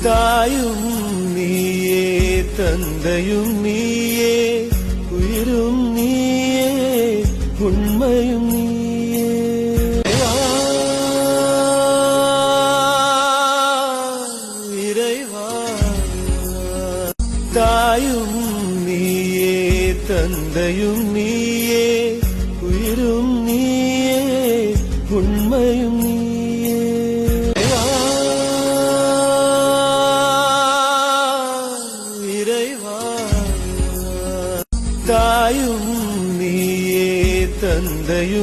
தாயும் நீயே தந்தையும் நீயே உயிரும் நீயே உண்மையும் நீயே இறைவா தாயும் நீயே தந்தையும் நீயே உயிரும் நீயே உண்மையும் நீயே தாயும் நீயே தந்தையும்